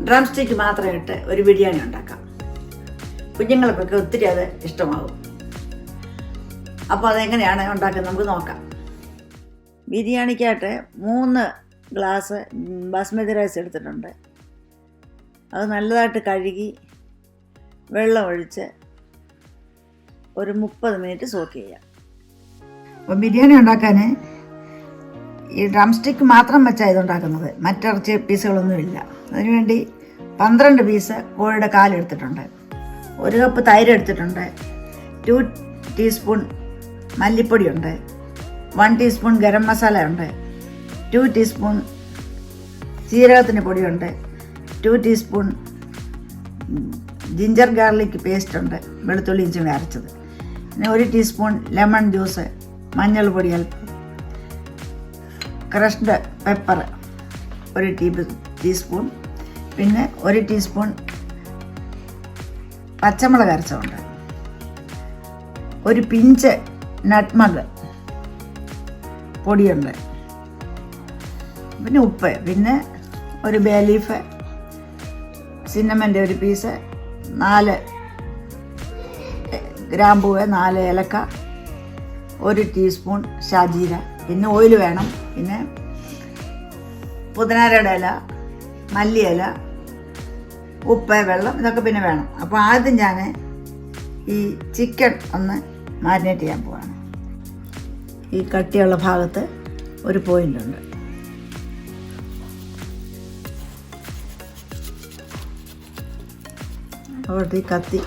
ഡ്രംസ്റ്റിക്ക് മാത്രം ഇട്ട് ഒരു ബിരിയാണി ഉണ്ടാക്കാം. കുഞ്ഞുങ്ങൾക്കൊക്കെ ഒത്തിരി അത് ഇഷ്ടമാകും. അപ്പോൾ അതെങ്ങനെയാണ് ഉണ്ടാക്കുന്നത് നമുക്ക് നോക്കാം. ബിരിയാണിക്കായിട്ട് 3 ഗ്ലാസ് ബാസ്മതി റൈസ് എടുത്തിട്ടുണ്ട്. അത് നല്ലതായിട്ട് കഴുകി വെള്ളം ഒഴിച്ച് ഒരു 30 മിനിറ്റ് സോക്ക് ചെയ്യാം. അപ്പോൾ ബിരിയാണി ഉണ്ടാക്കാൻ ഈ ഡ്രംസ്റ്റിക്ക് മാത്രം വെച്ചാണ് ഇതുണ്ടാക്കുന്നത്. മറ്റിറച്ചി പീസുകളൊന്നുമില്ല. അതിനുവേണ്ടി 12 പീസ് കോഴിയുടെ കാലെടുത്തിട്ടുണ്ട്. 1 കപ്പ് തൈര് എടുത്തിട്ടുണ്ട്. 2 ടീസ്പൂൺ മല്ലിപ്പൊടിയുണ്ട്. 1 ടീസ്പൂൺ ഗരം മസാല ഉണ്ട്. 2 ടീസ്പൂൺ ജീരകത്തിൻ്റെ പൊടിയുണ്ട്. 2 ടീസ്പൂൺ ജിഞ്ചർ ഗാർലിക് പേസ്റ്റ് ഉണ്ട്, വെളുത്തുള്ളി ഇഞ്ചി അരച്ചത്. പിന്നെ 1 ടീസ്പൂൺ ലെമൺ ജ്യൂസ്, മഞ്ഞൾപ്പൊടി അല്പം, ക്രഷ്ഡ് പെപ്പർ 1 ടീസ്പൂൺ, പിന്നെ 1 ടീസ്പൂൺ പച്ചമുളക് അരച്ചതുണ്ട്, 1 പിഞ്ച് നട്ട്മഗ് പൊടിയുണ്ട്, പിന്നെ ഉപ്പ്, പിന്നെ 1 ബേ ലീഫ്, സിന്നമൻ്റെ 1 പീസ്, 4 ഗ്രാമ്പൂവ്, 4 ഏലക്ക, 1 ടീസ്പൂൺ ഷാജീര, പിന്നെ ഓയിൽ വേണം, പിന്നെ പുതിനാരയുടെ ഇല, മല്ലിയില, ഉപ്പ്, വെള്ളം, ഇതൊക്കെ പിന്നെ വേണം. അപ്പോൾ ആദ്യം ഞാൻ ഈ ചിക്കൻ ഒന്ന് മാരിനേറ്റ് ചെയ്യാൻ പോവാണ്. ഈ കട്ടിയുള്ള ഭാഗത്ത് ഒരു പോയിൻ്റ് ഉണ്ട്. അവിടുത്തെ ഈ കത്തി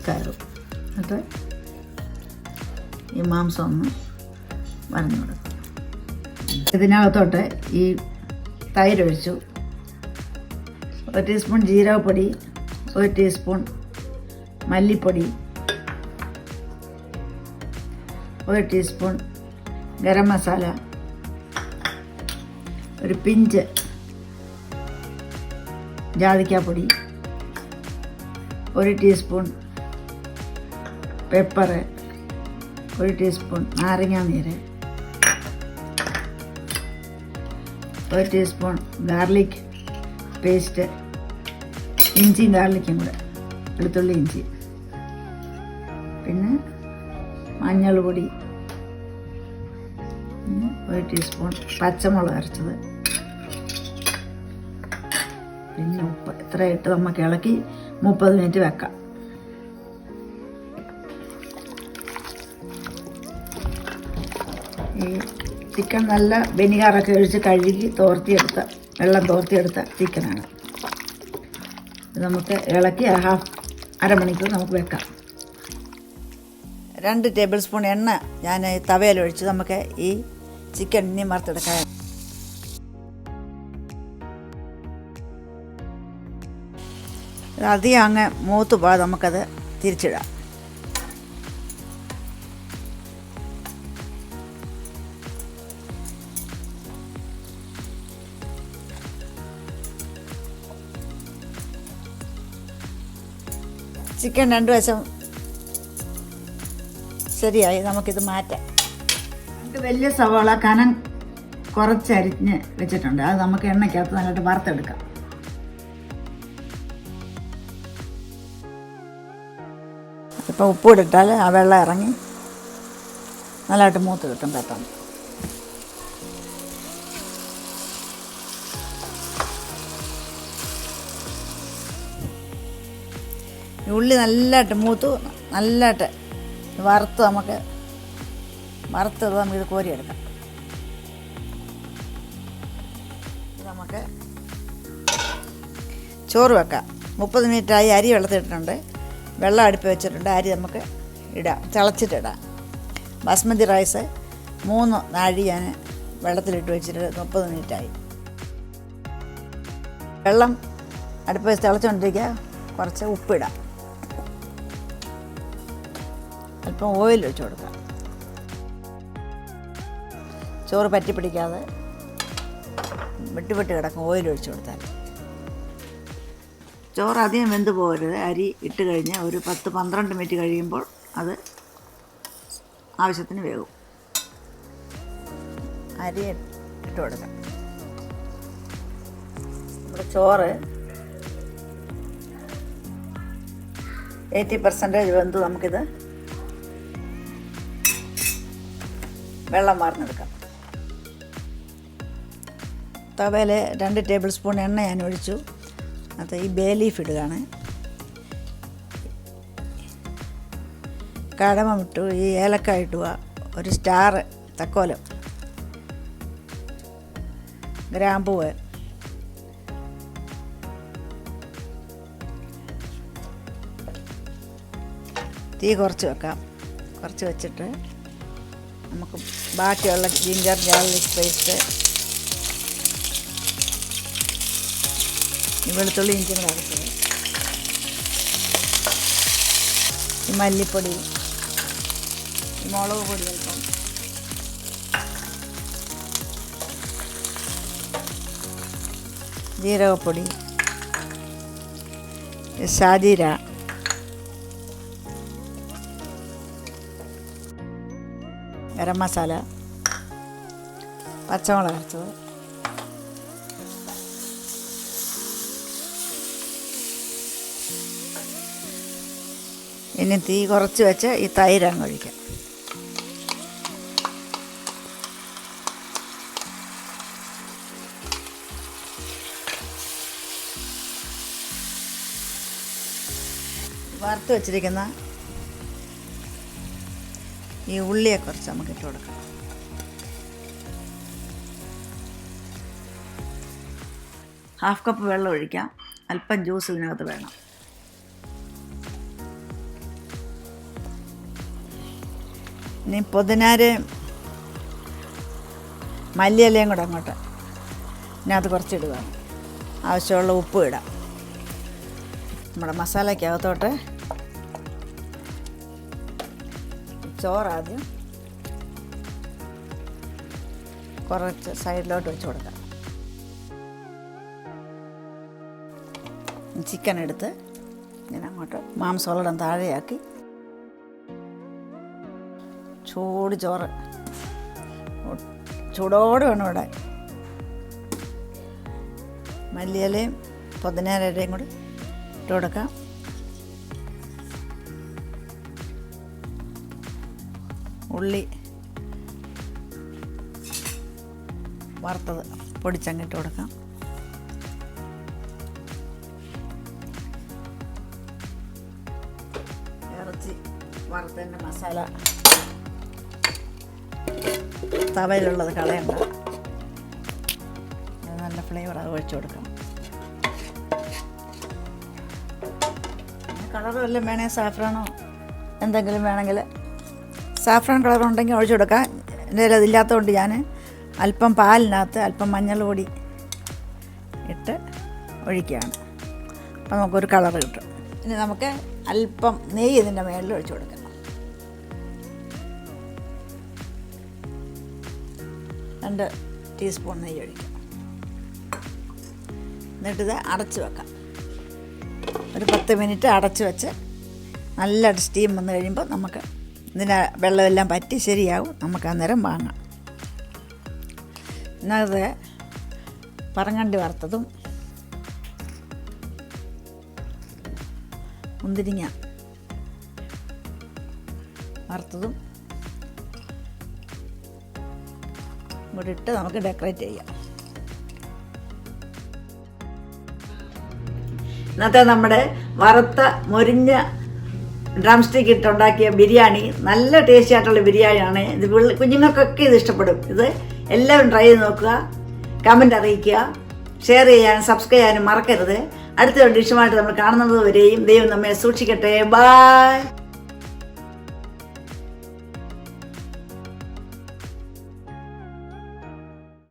കയറും. എന്നിട്ട് ഈ മാംസം ഒന്ന് വരഞ്ഞു കൊടുക്കും. ഇതിനകത്തോട്ട് ഈ തൈര് ഒഴിച്ചു. 1 ടീസ്പൂൺ ജീരകപ്പൊടി, 1 ടീസ്പൂൺ മല്ലിപ്പൊടി, 1 ടീസ്പൂൺ ഗരം മസാല, 1 പിഞ്ച് ജാതിക്കാപ്പൊടി, 1 ടീസ്പൂൺ പെപ്പർ, 1 ടീസ്പൂൺ നാരങ്ങാനീര്, 1 ടീസ്പൂൺ ഗാർലിക് പേസ്റ്റ്, ഇഞ്ചിയും ഗാർലിക്കും കൂടെ, വെളുത്തുള്ളി ഇഞ്ചി, പിന്നെ മഞ്ഞൾ പൊടി, പിന്നെ 1 ടീസ്പൂൺ പച്ചമുളക് അരച്ചത്, പിന്നെ ഉപ്പ്. ഇത്ര ഇട്ട് നമുക്ക് ഇളക്കി 30 മിനിറ്റ് വെക്കാം. ഈ ചിക്കൻ നല്ല വെനിഗറൊക്കെ ഒഴിച്ച് കഴുകി വെള്ളം തോർത്തിയെടുത്ത ചിക്കനാണ്. ഇത് നമുക്ക് ഇളക്കി അരമണിക്കൂർ നമുക്ക് വെക്കാം. 2 ടേബിൾ സ്പൂൺ എണ്ണ ഞാൻ തവയിലൊഴിച്ച് നമുക്ക് ഈ ചിക്കൻ ഇനി വറുത്തെടുക്കാം. അധികം അങ്ങ് മൂത്ത് പോകാതെ നമുക്കത് തിരിച്ചിടാം. ചിക്കൻ 2 വശം ശരിയായി. നമുക്കിത് മാറ്റാം. 2 വലിയ സവാള കനം കുറച്ചരിഞ്ഞ് വെച്ചിട്ടുണ്ട്. അത് നമുക്ക് എണ്ണയ്ക്കകത്ത് നല്ലതായിട്ട് വറുത്തെടുക്കാം. ഇപ്പോൾ ഉപ്പിട്ടാൽ ആ വെള്ളം ഇറങ്ങി നല്ലതായിട്ട് മൂത്ത് കിട്ടും പെട്ടെന്ന്. ഉള്ളി നല്ലതായിട്ട് മൂത്തു, നല്ലതായിട്ട് വറുത്തത് നമുക്കിത് കോരിയെടുക്കാം. നമുക്ക് ചോറ് വെക്കാം. 30 മിനിറ്റായി. അരി വെള്ളത്തിട്ടിട്ടുണ്ട്, വെള്ളം അടുപ്പ് വെച്ചിട്ടുണ്ട്. അരി നമുക്ക് ഇടാം, തിളച്ചിട്ടിടാം. ബാസ്മതി റൈസ് 3 നാഴി ഞാൻ വെള്ളത്തിലിട്ട് വെച്ചിട്ട് 30 മിനിറ്റായി. വെള്ളം അടുപ്പ് വെച്ച് തിളച്ചുകൊണ്ടിരിക്കുക. കുറച്ച് ഉപ്പിടാം, അല്പം ഓയിൽ ഒഴിച്ച് കൊടുക്കാം. ചോറ് പറ്റി പിടിക്കാതെ വെട്ടി കിടക്കും ഓയിൽ ഒഴിച്ച് കൊടുത്താൽ. ചോറ് അധികം വെന്ത് പോകരുത്. അരി ഇട്ട് കഴിഞ്ഞാൽ ഒരു 10-12 മിനിറ്റ് കഴിയുമ്പോൾ അത് ആവശ്യത്തിന് വേകും. അരി ഇട്ട് കൊടുക്കാം. നമ്മുടെ ചോറ് 80% വെന്ത് നമുക്കിത് വെള്ളം വാർന്നെടുക്കാം. തവയിൽ 2 ടേബിൾ സ്പൂൺ എണ്ണ ഞാൻ ഒഴിച്ചു. അത് ഈ ബേ ലീഫ് ഇടുകയാണ്. കടമം ഇട്ടു, ഈ ഏലക്കായ ഇട്ടുക, ഒരു സ്റ്റാർ തക്കോലം, ഗ്രാമ്പൂവ്, തീ കുറച്ച് വെക്കാം. കുറച്ച് വെച്ചിട്ട് നമുക്ക് ബാക്കിയുള്ള ജിഞ്ചർ ഗാർലിക് പേസ്റ്റ്, ഈ വെളുത്തുള്ളി ഇഞ്ചി കൂടെ അരച്ചത്, ഈ മല്ലിപ്പൊടി, ഈ മുളക് പൊടി അല്പം, ജീരകപ്പൊടി, ഷാജീര, ഗരം മസാല, പച്ചമുളക് അരച്ചത്, ഇനി തീ കുറച്ച് വെച്ച് ഈ തൈര് അങ്ങ് ഒഴിക്കാം. വറുത്ത് വെച്ചിരിക്കുന്ന ഈ ഉള്ളിയെ കുറച്ച് നമുക്ക് ഇട്ട് കൊടുക്കാം. ഹാഫ് കപ്പ് വെള്ളം ഒഴിക്കാം. അല്പം ജ്യൂസ് ഇതിനകത്ത് വേണം. ഇനി പുതിനാരയും മല്ലിയിലയും കൂടെ അങ്ങോട്ട് ഇതിനകത്ത് കുറച്ചിടുക. ആവശ്യമുള്ള ഉപ്പ് ഇടാം. നമ്മുടെ മസാലയ്ക്കകത്തോട്ട് ചോറാദ്യം കുറച്ച് സൈഡിലോട്ട് വെച്ച് കൊടുക്കാം. ചിക്കൻ എടുത്ത് ഇങ്ങനെ അങ്ങോട്ട് മാംസമുള്ളിടം താഴെയാക്കി ചൂട് ചോറ് ചൂടോടെ വേണം ഇവിടെ. മല്ലിയിലയും പുതിനയിലയും കൂടി ഇട്ട് കൊടുക്കാം. ഉള്ളി വറുത്തത് പൊടിച്ചങ്ങിട്ട് കൊടുക്കാം. ഇറച്ചി വറുത്തതിൻ്റെ മസാല തവയിലുള്ളത് കളയണ്ട, നല്ല ഫ്ലേവർ അത് ഒഴിച്ചു കൊടുക്കാം. കളർ വല്ലതും വേണമെങ്കിൽ സാഫ്രാനോ എന്തെങ്കിലും വേണമെങ്കിൽ സാഫ്രാൻ കളർ ഉണ്ടെങ്കിൽ ഒഴിച്ചു കൊടുക്കാം. എൻ്റെ കയ്യിൽ അതില്ലാത്തതുകൊണ്ട് ഞാൻ അല്പം പാലിനകത്ത് അല്പം മഞ്ഞൾ പൊടി ഇട്ട് ഒഴിക്കുകയാണ്. അപ്പോൾ നമുക്കൊരു കളർ കിട്ടും. ഇനി നമുക്ക് അല്പം നെയ്യ് ഇതിൻ്റെ മേളിൽ ഒഴിച്ചു കൊടുക്കാം. 2 ടീസ്പൂൺ നെയ്യ് ഒഴിക്കാം. എന്നിട്ടിത് അടച്ച് വെക്കാം. ഒരു 10 മിനിറ്റ് അടച്ച് വെച്ച് നല്ല സ്റ്റീം വന്ന് കഴിയുമ്പോൾ നമുക്ക് ഇതിന് വെള്ളമെല്ലാം പറ്റി ശരിയാവും. നമുക്ക് അന്നേരം വാങ്ങാം. എന്നത് പറങ്ങണ്ടി വറുത്തതും മുന്തിരിങ്ങ വറുത്തതും കൂടി ഇട്ട് നമുക്ക് ഡെക്കറേറ്റ് ചെയ്യാം. ഇന്നത്തെ നമ്മുടെ വറുത്ത മൊരിഞ്ഞ ഡ്രം സ്റ്റിക്ക് ഇട്ടുണ്ടാക്കിയ ബിരിയാണി നല്ല ടേസ്റ്റി ആയിട്ടുള്ള ബിരിയാണിയാണ്. ഇത് കുഞ്ഞുങ്ങൾക്കൊക്കെ ഇത് ഇഷ്ടപ്പെടും. ഇത് എല്ലാവരും ട്രൈ ചെയ്ത് നോക്കുക, കമൻറ്റ് അറിയിക്കുക, ഷെയർ ചെയ്യാനും സബ്സ്ക്രൈബ് ചെയ്യാനും മറക്കരുത്. അടുത്തൊരു ഡിഷുമായിട്ട് നമ്മൾ കാണുന്നത് വരെയും ദൈവം നമ്മെ സൂക്ഷിക്കട്ടെ. ബൈ.